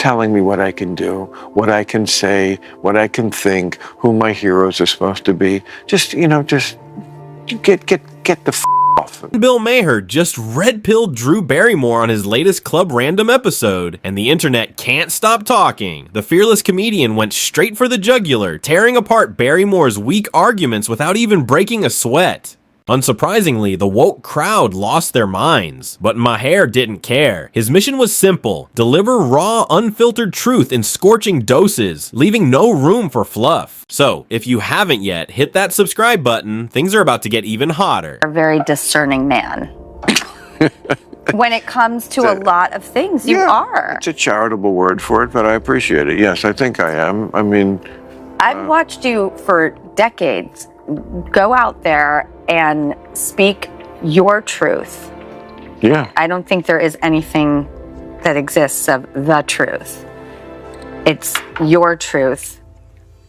telling me what I can do, what I can say, what I can think, who my heroes are supposed to be. Just, you know, just get the f off. Bill Maher just red-pilled Drew Barrymore on his latest Club Random episode, and the internet can't stop talking. The fearless comedian went straight for the jugular, tearing apart Barrymore's weak arguments without even breaking a sweat. Unsurprisingly, the woke crowd lost their minds, but Maher didn't care. His mission was simple: deliver raw, unfiltered truth in scorching doses, leaving no room for fluff. So, if you haven't yet, hit that subscribe button. Things are about to get even hotter. A very discerning man. When it comes to a lot of things, you are. It's a charitable word for it, but I appreciate it. Yes, I think I am. I mean, I've watched you for decades go out there and speak your truth. Yeah. I don't think there is anything that exists of the truth. It's your truth.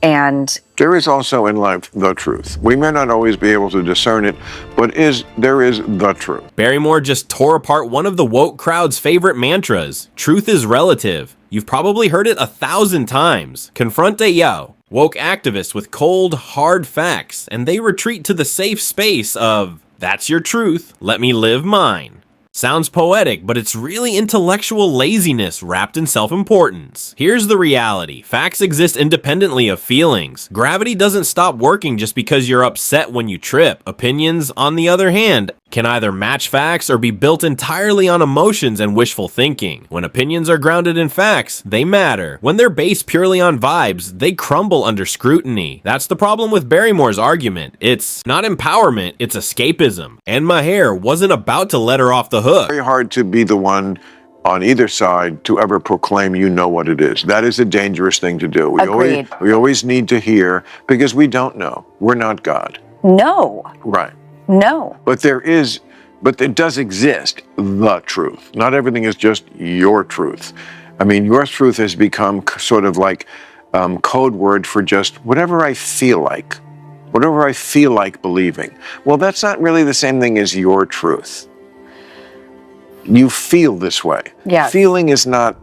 And there is also in life the truth. We may not always be able to discern it, but there is the truth. Barrymore just tore apart one of the woke crowd's favorite mantras: truth is relative. You've probably heard it 1,000 times. Confront a woke activists with cold, hard facts, and they retreat to the safe space of, that's your truth, let me live mine. Sounds poetic, but it's really intellectual laziness wrapped in self-importance. Here's the reality. Facts exist independently of feelings. Gravity doesn't stop working just because you're upset when you trip. Opinions, on the other hand, can either match facts or be built entirely on emotions and wishful thinking. When opinions are grounded in facts, they matter. When they're based purely on vibes, they crumble under scrutiny. That's the problem with Barrymore's argument. It's not empowerment, it's escapism. And Maher wasn't about to let her off the hook. Very hard to be the one on either side to ever proclaim you know what it is. That is a dangerous thing to do. We always need to hear, because we don't know. We're not God. no, Right. no. But it does exist, the truth. Not everything is just your truth. I mean, your truth has become sort of like code word for just whatever I feel like believing. Well, that's not really the same thing as your truth. You feel this way. Yeah. Feeling is not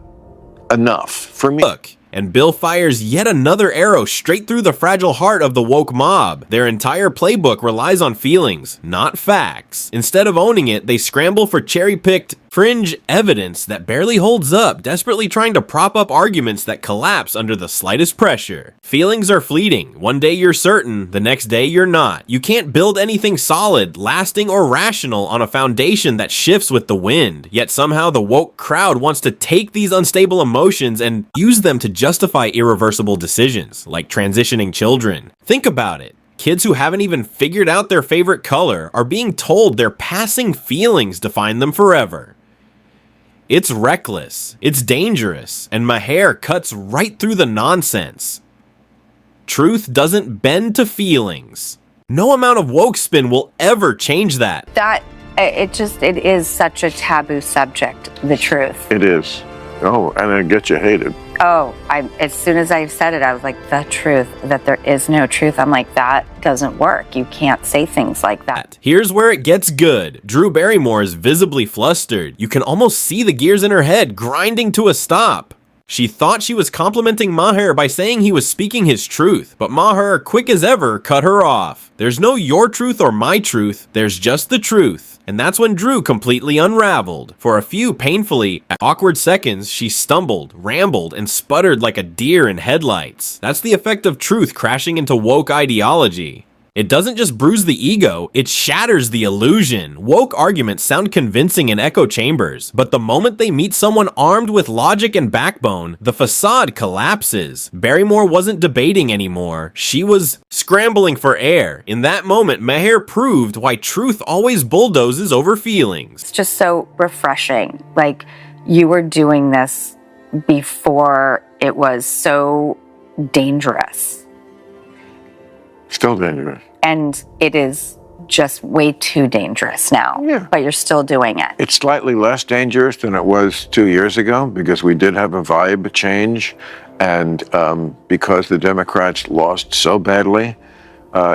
enough for me. Look. And Bill fires yet another arrow straight through the fragile heart of the woke mob. Their entire playbook relies on feelings, not facts. Instead of owning it, they scramble for cherry-picked, fringe evidence that barely holds up, desperately trying to prop up arguments that collapse under the slightest pressure. Feelings are fleeting. One day you're certain, the next day you're not. You can't build anything solid, lasting, or rational on a foundation that shifts with the wind. Yet somehow the woke crowd wants to take these unstable emotions and use them to justify irreversible decisions, like transitioning children. Think about it. Kids who haven't even figured out their favorite color are being told their passing feelings define them forever. It's reckless, it's dangerous, and Maher cuts right through the nonsense. Truth doesn't bend to feelings. No amount of woke spin will ever change that. It is such a taboo subject, the truth. It is. Oh, and it gets you hated. Oh, as soon as I said it, I was like, the truth, that there is no truth. I'm like, that doesn't work. You can't say things like that. Here's where it gets good. Drew Barrymore is visibly flustered. You can almost see the gears in her head grinding to a stop. She thought she was complimenting Maher by saying he was speaking his truth, but Maher, quick as ever, cut her off. There's no your truth or my truth, there's just the truth. And that's when Drew completely unraveled. For a few painfully awkward seconds, she stumbled, rambled, and sputtered like a deer in headlights. That's the effect of truth crashing into woke ideology. It doesn't just bruise the ego, it shatters the illusion. Woke arguments sound convincing in echo chambers, but the moment they meet someone armed with logic and backbone, the facade collapses. Barrymore wasn't debating anymore, she was scrambling for air. In that moment, Maher proved why truth always bulldozes over feelings. It's just so refreshing. Like, you were doing this before it was so dangerous. Still dangerous. And it is just way too dangerous now. Yeah. But you're still doing it. It's slightly less dangerous than it was 2 years ago because we did have a vibe change, and because the Democrats lost so badly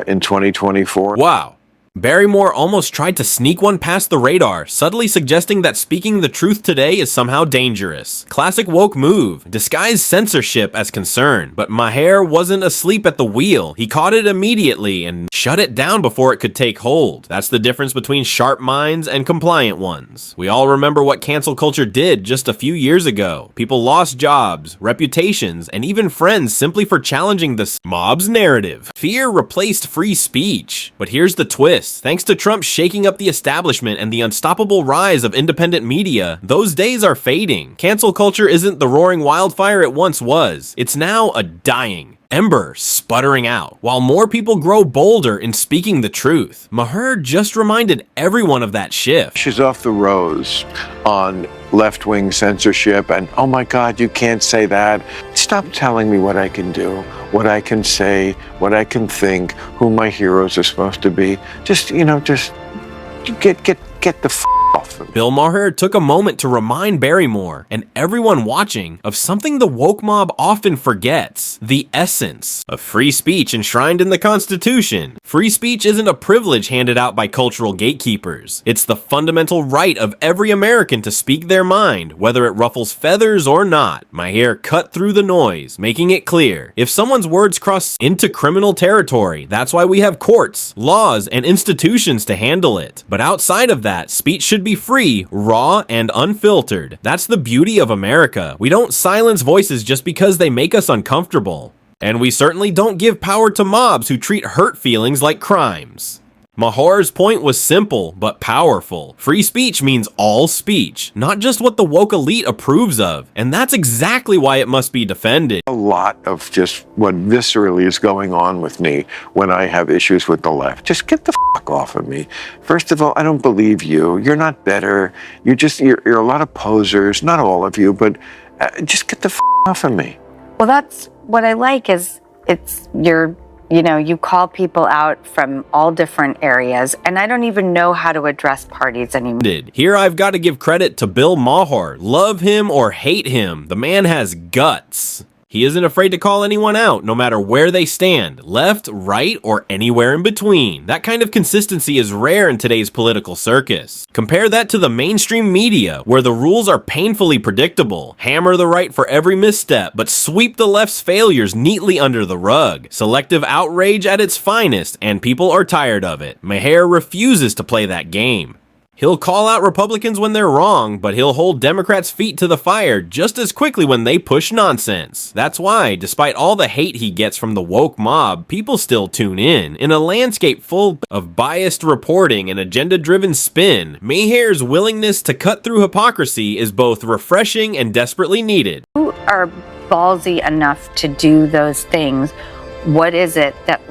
in 2024. Wow. Barrymore almost tried to sneak one past the radar, subtly suggesting that speaking the truth today is somehow dangerous. Classic woke move, disguise censorship as concern, but Maher wasn't asleep at the wheel. He caught it immediately and shut it down before it could take hold. That's the difference between sharp minds and compliant ones. We all remember what cancel culture did just a few years ago. People lost jobs, reputations, and even friends simply for challenging the mob's narrative. Fear replaced free speech. But here's the twist. Thanks to Trump shaking up the establishment and the unstoppable rise of independent media, those days are fading. Cancel culture isn't the roaring wildfire it once was. It's now a dying ember sputtering out, while more people grow bolder in speaking the truth. Maher just reminded everyone of that shift. She's off the rose on left-wing censorship and, oh my God, you can't say that. Stop telling me what I can do, what I can say, what I can think, who my heroes are supposed to be. Just get the f off of me. Bill Maher took a moment to remind Barrymore and everyone watching of something the woke mob often forgets: the essence of free speech enshrined in the Constitution. Free speech isn't a privilege handed out by cultural gatekeepers. It's the fundamental right of every American to speak their mind, whether it ruffles feathers or not. Maher cut through the noise, making it clear: if someone's words cross into criminal territory, that's why we have courts, laws, and institutions to handle it. But outside of that, speech should be free, raw, and unfiltered. That's the beauty of America. We don't silence voices just because they make us uncomfortable. And we certainly don't give power to mobs who treat hurt feelings like crimes. Maher's point was simple but powerful. Free speech means all speech, not just what the woke elite approves of. And that's exactly why it must be defended. A lot of just what viscerally is going on with me when I have issues with the left. Just get the fuck off of me. First of all, I don't believe you. You're not better. You're a lot of posers. Not all of you, but just get the fuck off of me. Well, that's what I like is you call people out from all different areas, and I don't even know how to address parties anymore. Here I've got to give credit to Bill Maher. Love him or hate him, the man has guts. He isn't afraid to call anyone out, no matter where they stand, left, right, or anywhere in between. That kind of consistency is rare in today's political circus. Compare that to the mainstream media, where the rules are painfully predictable. Hammer the right for every misstep, but sweep the left's failures neatly under the rug. Selective outrage at its finest, and people are tired of it. Maher refuses to play that game. He'll call out Republicans when they're wrong, but he'll hold Democrats' feet to the fire just as quickly when they push nonsense. That's why, despite all the hate he gets from the woke mob, people still tune in. In a landscape full of biased reporting and agenda-driven spin, Maher's willingness to cut through hypocrisy is both refreshing and desperately needed. Who are ballsy enough to do those things? What is it that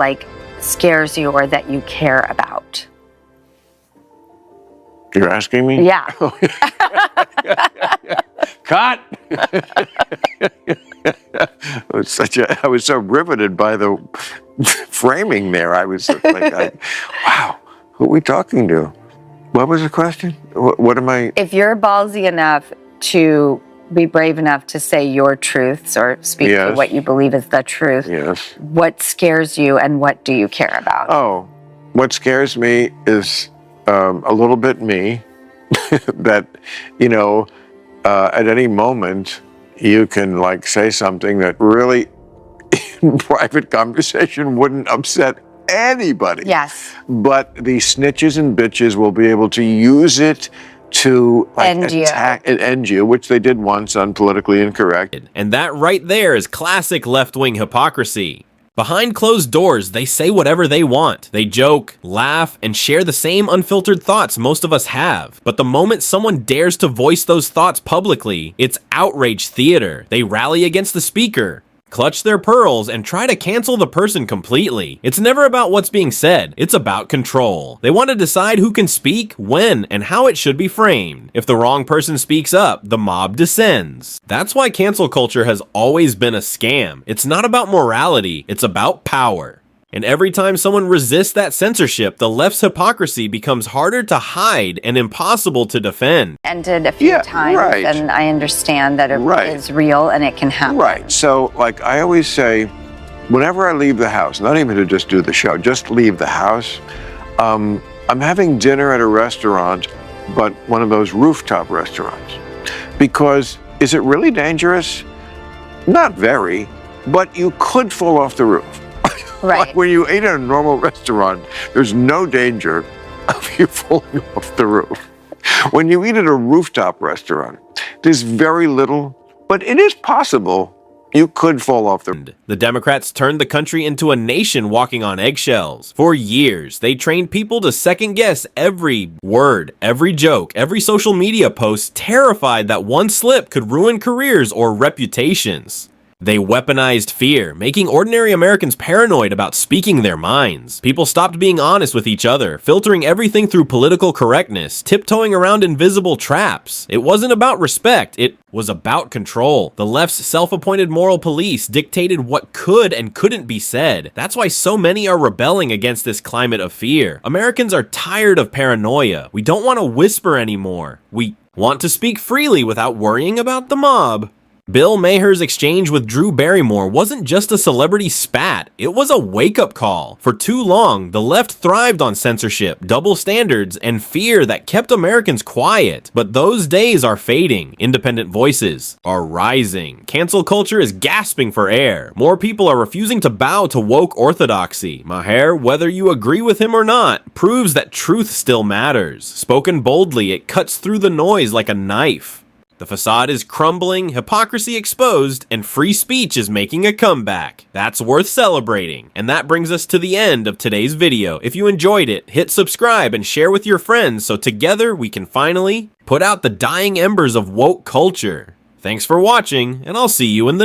scares you or that you care about? You're asking me? Yeah. Cut! I was so riveted by the framing there. I was like, wow, who are we talking to? What was the question? What am I? If you're ballsy enough to be brave enough to say your truths or speak to what you believe is the truth, yes. What scares you and what do you care about? Oh, what scares me is a little bit me, that, at any moment you can say something that really in private conversation wouldn't upset anybody. Yes. But the snitches and bitches will be able to use it to attack and end you, which they did once on Politically Incorrect. And that right there is classic left-wing hypocrisy. Behind closed doors, they say whatever they want. They joke, laugh, and share the same unfiltered thoughts most of us have. But the moment someone dares to voice those thoughts publicly, it's outrage theater. They rally against the speaker, clutch their pearls, and try to cancel the person completely. It's never about what's being said, it's about control. They want to decide who can speak, when, and how it should be framed. If the wrong person speaks up, the mob descends. That's why cancel culture has always been a scam. It's not about morality, it's about power. And every time someone resists that censorship, the left's hypocrisy becomes harder to hide and impossible to defend. Ended a few times, right. And I understand that it is real and it can happen. Right. So, I always say, whenever I leave the house, not even to just do the show, just leave the house, I'm having dinner at a restaurant, but one of those rooftop restaurants. Because is it really dangerous? Not very, but you could fall off the roof. Right. Like when you eat at a normal restaurant, there's no danger of you falling off the roof. When you eat at a rooftop restaurant, there's very little, but it is possible you could fall off the roof. The Democrats turned the country into a nation walking on eggshells. For years, they trained people to second guess every word, every joke, every social media post, terrified that one slip could ruin careers or reputations. They weaponized fear, making ordinary Americans paranoid about speaking their minds. People stopped being honest with each other, filtering everything through political correctness, tiptoeing around invisible traps. It wasn't about respect, it was about control. The left's self-appointed moral police dictated what could and couldn't be said. That's why so many are rebelling against this climate of fear. Americans are tired of paranoia. We don't want to whisper anymore. We want to speak freely without worrying about the mob. Bill Maher's exchange with Drew Barrymore wasn't just a celebrity spat, it was a wake-up call. For too long, the left thrived on censorship, double standards, and fear that kept Americans quiet. But those days are fading. Independent voices are rising. Cancel culture is gasping for air. More people are refusing to bow to woke orthodoxy. Maher, whether you agree with him or not, proves that truth still matters. Spoken boldly, it cuts through the noise like a knife. The facade is crumbling, hypocrisy exposed, and free speech is making a comeback. That's worth celebrating. And that brings us to the end of today's video. If you enjoyed it, hit subscribe and share with your friends so together we can finally put out the dying embers of woke culture. Thanks for watching, and I'll see you in the